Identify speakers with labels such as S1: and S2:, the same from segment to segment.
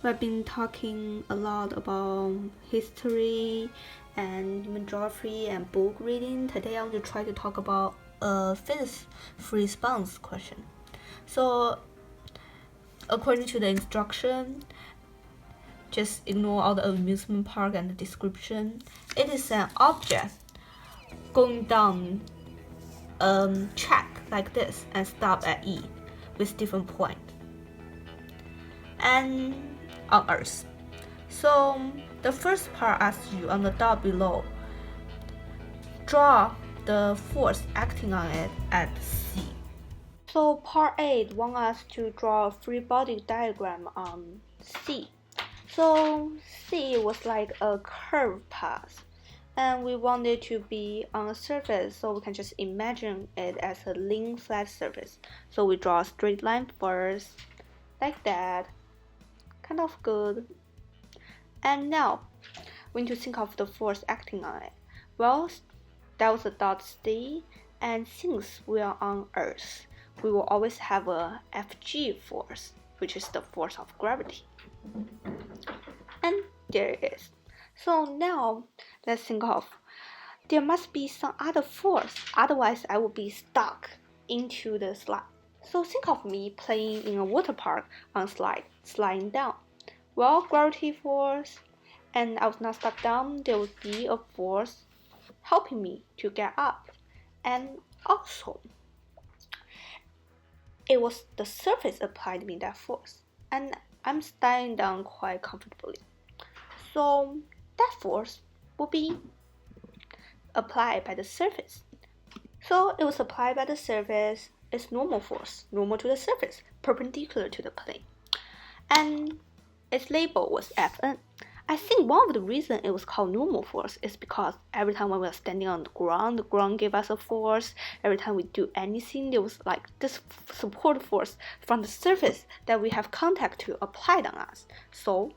S1: we've been talking a lot about history and human geography and book reading. Today I want to try to talk about a physics response question. So, according to the instruction, just ignore all the amusement park and the description. It is an object going down track like this and stop at E with different point and on Earth. So the first part asks you on the dot below, draw the force acting on it at C. So part 8 wants us to draw a free body diagram on C. So C was like a curved path, and we want it to be on a surface, so we can just imagine it as a lean flat surface. So we draw a straight line first, like that, kind of good. And now we need to think of the force acting on it. Well, that was a dot C, and since we are on Earth, we will always have a Fg force, which is the force of gravity. And there it is. So now let's think of, there must be some other force, otherwise I would be stuck into the slide. So think of me playing in a water park on slide, sliding down. Well, gravity force, and I was not stuck down, there would be a force helping me to get up. And also, it was the surface applied me that force, and I'm staying down quite comfortably. So that force will be applied by the surface. So it was applied by the surface, it's normal force, normal to the surface, perpendicular to the plane. And its label was Fn. I think one of the reasons it was called normal force is because every time when we were standing on the ground gave us a force. Every time we do anything, there was like this support force from the surface that we have contact to applied on us. So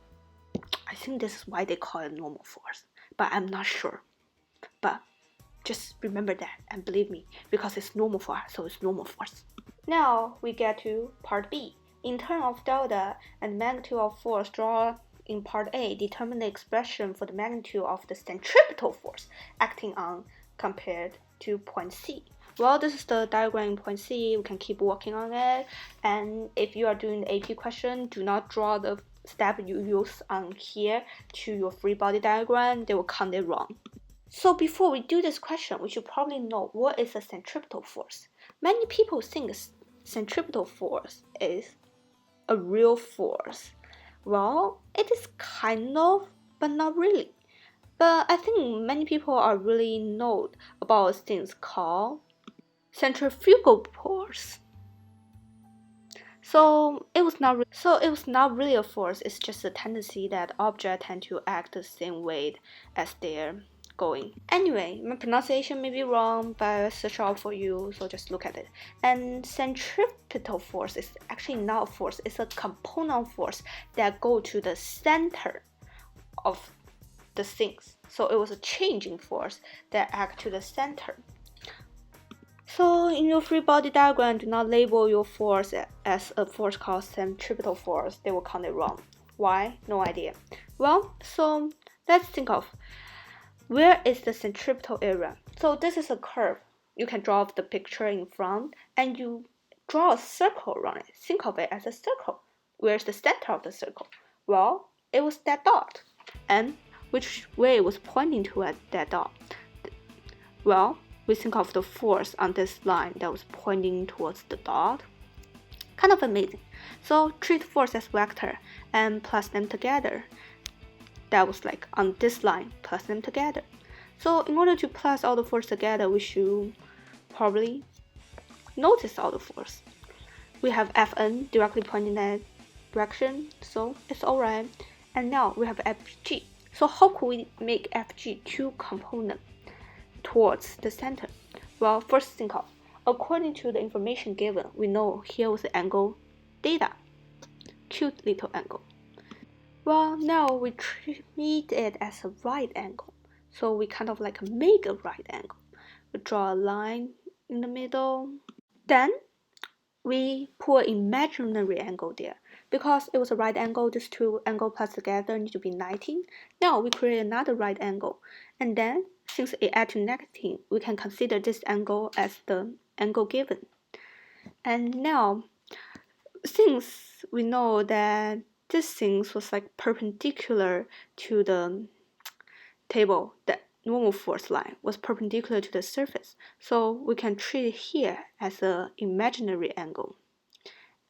S1: I think this is why they call it normal force, but I'm not sure. But just remember that and believe me, because it's normal for us, so it's normal force. Now we get to part B. In terms of delta and magnitude of force drawn in part A, determine the expression for the magnitude of the centripetal force acting on compared to point C. Well, this is the diagram in point C. We can keep working on it. And if you are doing the AP question, do not draw the step you use on here to your free body diagram. They will count it wrong. So before we do this question, we should probably know what is a centripetal force. Many people think centripetal force is a real force. Well, it is kind of, but not really. But I think many people are really know about things called centrifugal force. So it was not really a force. It's just a tendency that objects tend to act the same way as they're going. Anyway, my pronunciation may be wrong, but I search out for you, so just look at it. And centripetal force is actually not a force, it's a component force that go to the center of the things. So it was a changing force that act to the center. So in your free body diagram, do not label your force as a force called centripetal force. They will count it wrong. Why? No idea. Well, so let's think of, where is the centripetal area? So this is a curve. You can draw the picture in front and you draw a circle around it. Think of it as a circle. Where's the center of the circle? Well, it was that dot. And which way was pointing to at that dot? Well, we think of the force on this line that was pointing towards the dot. Kind of amazing. So treat force as vector and plus them together. That was like on this line, plus them together. So in order to plus all the force together, we should probably notice all the force. We have Fn directly pointing that direction, so it's alright. And now we have Fg. So how could we make Fg two components towards the center? Well, first think of, according to the information given, we know here was the angle theta. Cute little angle. Well, now we treat it as a right angle. So we kind of like make a right angle. We draw a line in the middle. Then we put an imaginary angle there. Because it was a right angle, these two angles plus together need to be 90. Now we create another right angle. And then, since it adds to negative, we can consider this angle as the angle given. And now, since we know that this thing was like perpendicular to the table, the normal force line was perpendicular to the surface, so we can treat it here as an imaginary angle.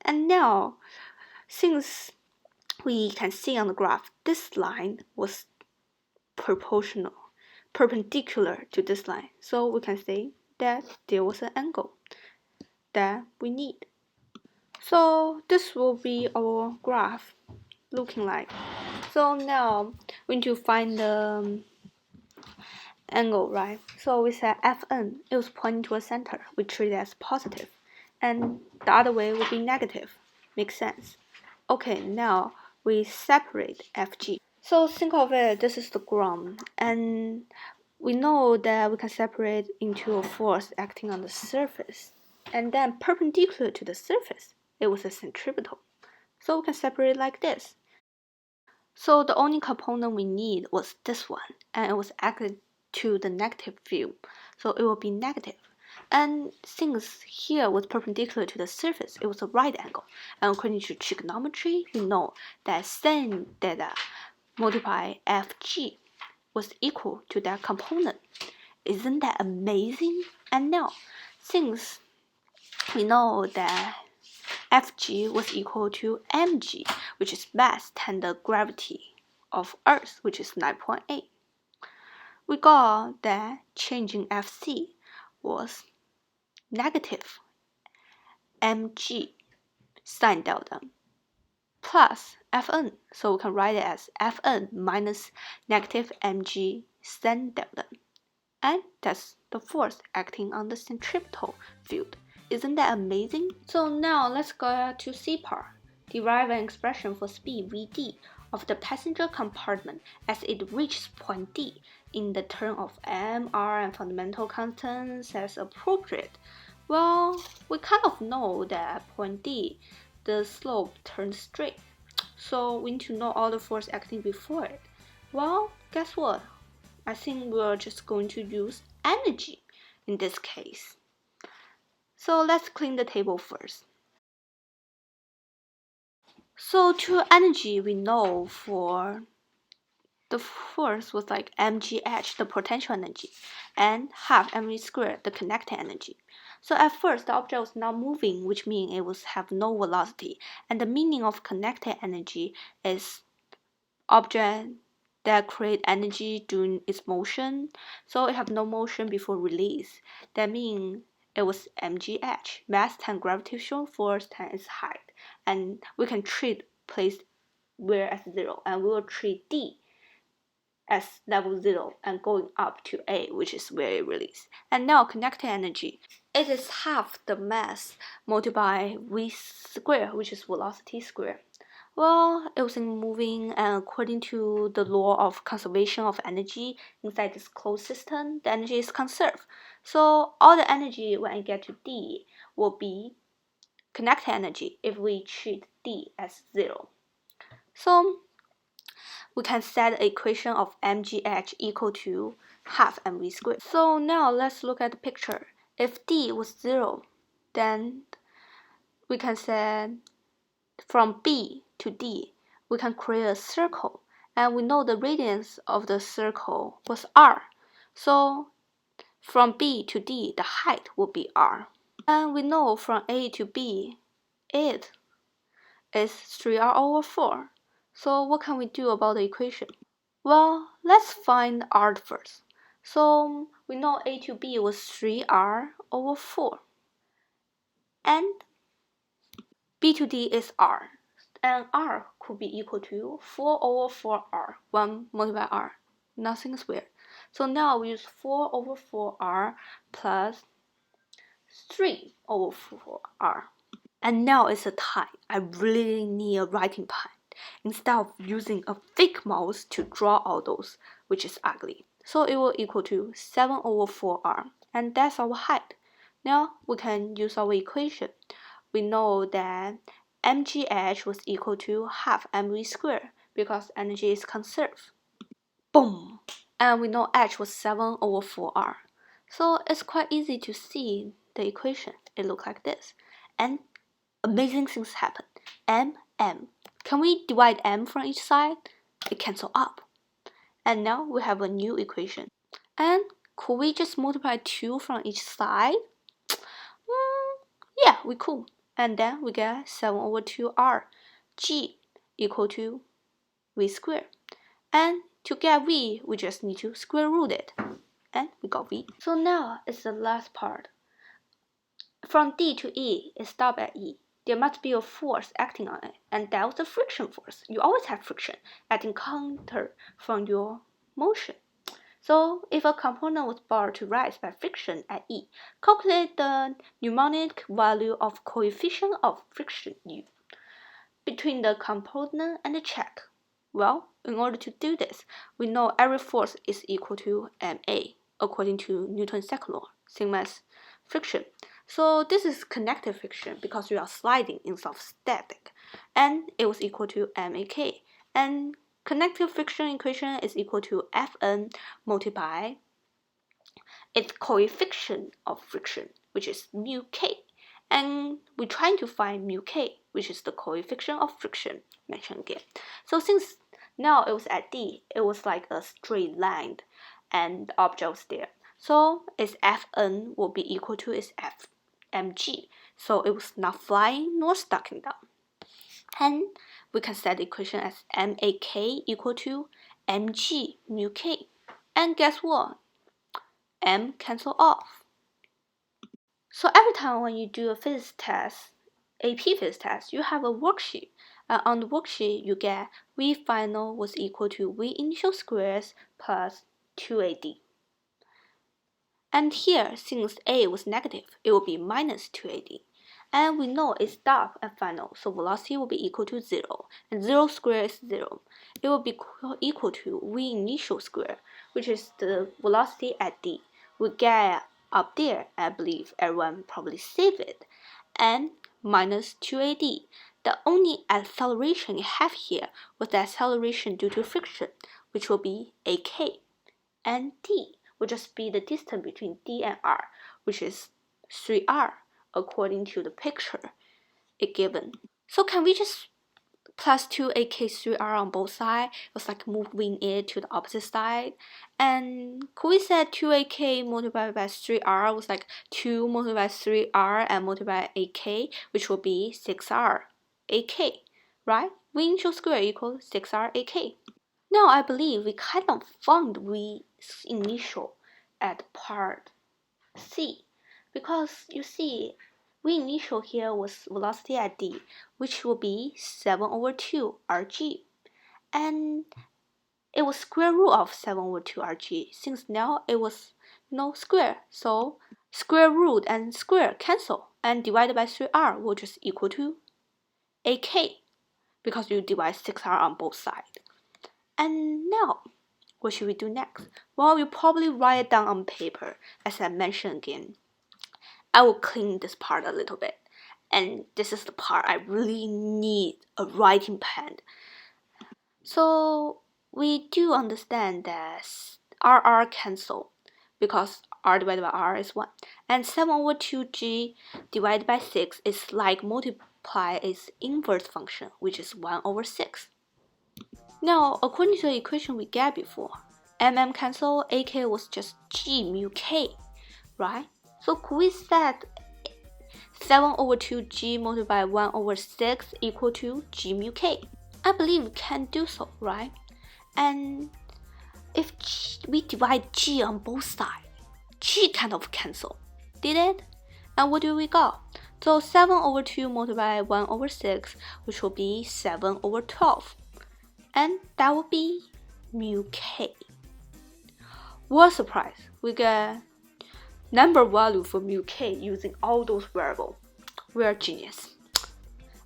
S1: And now, since we can see on the graph, this line was perpendicular to this line, so we can say that there was an angle that we need. So this will be our graph looking like. So now we need to find the angle, right? So we said Fn, it was pointing to a center. We treat it as positive. And the other way would be negative. Makes sense. Okay, now we separate Fg. So think of it, this is the ground. And we know that we can separate into a force acting on the surface. And then perpendicular to the surface, it was a centripetal. So we can separate it like this. So the only component we need was this one, and it was acted to the negative view, so it will be negative. And since here was perpendicular to the surface, it was a right angle. And according to trigonometry, you know that sin theta multiply Fg was equal to that component. Isn't that amazing? And now, since we know that Fg was equal to mg, which is mass times the gravity of Earth, which is 9.8. We got that changing Fc was negative mg sine delta plus Fn, so we can write it as Fn minus negative mg sine delta. And that's the force acting on the centripetal field. Isn't that amazing? So now let's go to C part. Derive an expression for speed Vd of the passenger compartment as it reaches point D in the term of m, r, and fundamental constants as appropriate. Well, we kind of know that at point D, the slope turns straight. So we need to know all the force acting before it. Well, guess what? I think we're just going to use energy in this case. So let's clean the table first. So to energy, we know for the force was like mgh, the potential energy, and half mv squared, the kinetic energy. So at first, the object was not moving, which means it was have no velocity. And the meaning of kinetic energy is object that create energy during its motion. So it have no motion before release. That means it was mgh, mass times gravitational force times its height. And we can treat place where as 0, and we will treat D as level 0 and going up to A, which is where it released. And now kinetic energy, it is half the mass multiplied by v squared, which is velocity squared. Well, it was moving, and according to the law of conservation of energy inside this closed system, the energy is conserved. So all the energy when I get to D will be kinetic energy if we treat D as 0. So we can set the equation of mgh equal to half mv squared. So now let's look at the picture. If D was 0, then we can set from B to D, we can create a circle, and we know the radius of the circle was r. So from B to D, the height will be r. And we know from A to B, it is 3r over 4. So what can we do about the equation? Well, let's find r first. So we know A to B was 3r over 4. And B to D is r. And r could be equal to 4 over 4r, 1 multiplied by r. Nothing is weird. So now we use 4 over 4r plus 3 over 4r. And now it's a tie. I really need a writing pad instead of using a fake mouse to draw all those, which is ugly. So it will equal to 7 over 4r. And that's our height. Now we can use our equation. We know that mgh was equal to half mv squared because energy is conserved. Boom! And we know h was 7 over 4r. So it's quite easy to see the equation. It looks like this. And amazing things happen. M. Can we divide m from each side? It cancels up. And now we have a new equation. And could we just multiply 2 from each side? Yeah, we could. And then we get 7 over 2r. G equal to v squared. And to get v, we just need to square root it. And we got v. So now it's the last part. From D to E, it stops at E. There must be a force acting on it, and that was the friction force. You always have friction acting counter from your motion. So if a component was brought to rise by friction at E, calculate the mnemonic value of coefficient of friction U between the component and the check. Well, in order to do this, we know every force is equal to ma, according to Newton's second law, same as friction. So this is connected friction because we are sliding instead of static, and it was equal to mak. And connective friction equation is equal to Fn multiplied by its coefficient of friction, which is mu k. And we're trying to find mu k, which is the coefficient of friction, mentioned again. So since now it was at D, it was like a straight line, and the object was there. So its Fn will be equal to its Fmg. So it was not flying nor stucking down. And we can set the equation as mak equal to mg mu k. And guess what? M cancel off. So every time when you do a physics test, AP physics test, you have a worksheet. On the worksheet, you get V final was equal to V initial squares plus 2AD. And here, since A was negative, it will be minus 2AD. And we know it stops at final, so velocity will be equal to 0. And 0 squared is 0. It will be equal to V initial square, which is the velocity at D. We get up there, I believe everyone probably saved it, and minus 2AD. The only acceleration you have here was the acceleration due to friction, which will be AK. And D will just be the distance between D and R, which is 3R, according to the picture it given. So can we just plus 2AK3R on both sides? It was like moving it to the opposite side. And could we say 2AK multiplied by 3R was like 2 multiplied by 3R and multiplied by AK, which will be 6R AK, right? V initial square equals 6R AK. Now I believe we kind of found V's initial at part C, because you see V initial here was velocity at D, which will be 7 over 2 Rg, and it was square root of 7 over 2 Rg, since now it was square, so square root and square cancel, and divided by 3R will just equal to AK, because you divide 6R on both sides. And now, what should we do next? Well, we'll probably write it down on paper, as I mentioned again. I will clean this part a little bit. And this is the part I really need a writing pen. So, we do understand that RR cancel, because R divided by R is 1. And 7 over 2G divided by 6 is like multiply its inverse function, which is 1 over 6. Now, according to the equation we get before, mm cancel, ak was just g mu k, right? So could we set 7 over 2g multiplied by 1 over 6 equal to g mu k? I believe we can do so, right? And if we divide g on both sides, g kind of cancel, did it? And what do we got? So 7 over 2 multiplied by 1 over 6, which will be 7 over 12. And that would be mu k. What a surprise! We get number value for mu k using all those variables. We are genius.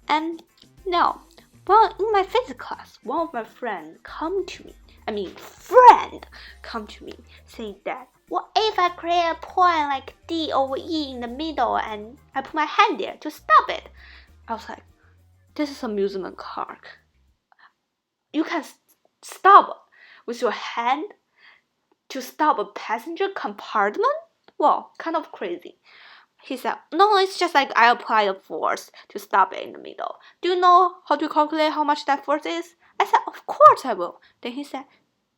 S1: And now, well, in my physics class, one of my friends come to me saying that, what if I create a point like D over E in the middle and I put my hand there to stop it? I was like, This is amusement park. You can stop with your hand to stop a passenger compartment? Well, kind of crazy. He said, no, it's just like I apply a force to stop it in the middle. Do you know how to calculate how much that force is? I said, of course I will. Then he said,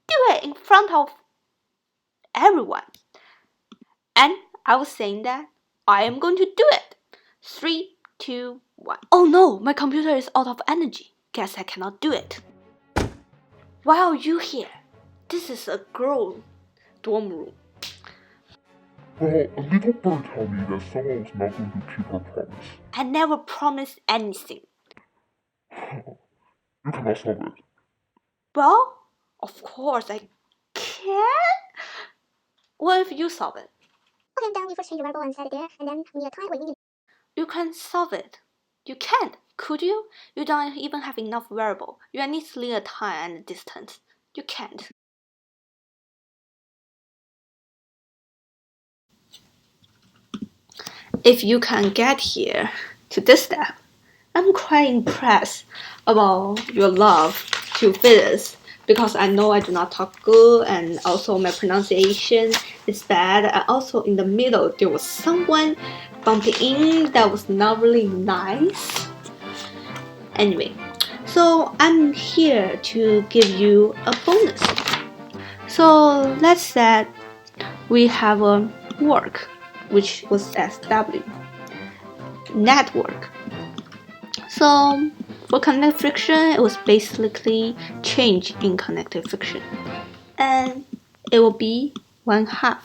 S1: do it in front of everyone. And I was saying that I am going to do it. 3, 2, 1. Oh no, my computer is out of energy. Guess I cannot do it. Why are you here? This is a girl dorm room.
S2: Well, a little bird told me that someone was not going to keep her promise.
S1: I never promised anything.
S2: You cannot solve it.
S1: Well, of course I can. What if you solve it?
S3: Okay, then we first change the variable and set it there, and then we need a time we need.
S1: You can solve it. You can't, could you? You don't even have enough variable. You need to leave a time and a distance. You can't. If you can get here to this step, I'm quite impressed about your love to physics because I know I do not talk good and also my pronunciation is bad. And also in the middle there was someone bumping in that was not really nice. Anyway, so I'm here to give you a bonus. So let's say we have a work which was SW network. So for connective friction, it was basically change in connective friction, and it will be 1/2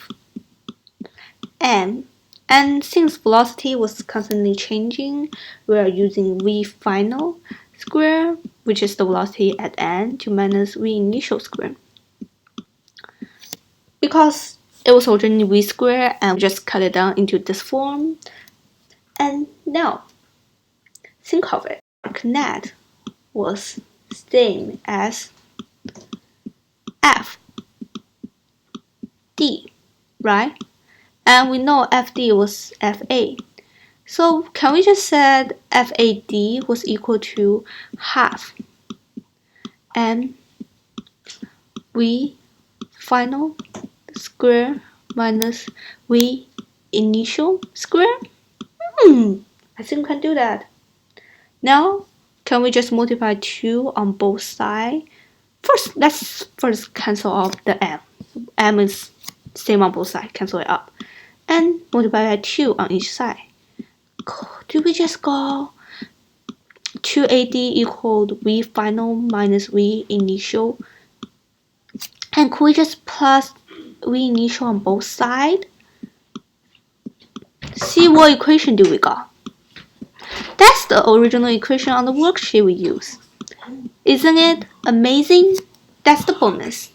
S1: m. And since velocity was constantly changing, we are using v final square, which is the velocity at n, to minus v initial square. Because it was originally v square, and we just cut it down into this form. And now, think of it. Net was same as f d, right? And we know fd was fa. So can we just say FAD was equal to 1/2 and V final square minus V initial square? I think we can do that. Now, can we just multiply 2 on both sides? Let's first cancel off the m. M is same on both sides, cancel it up. And multiply by 2 on each side. Do we just go 2AD equaled V final minus V initial? And could we just plus V initial on both sides? See what equation do we got? That's the original equation on the worksheet we use. Isn't it amazing? That's the bonus.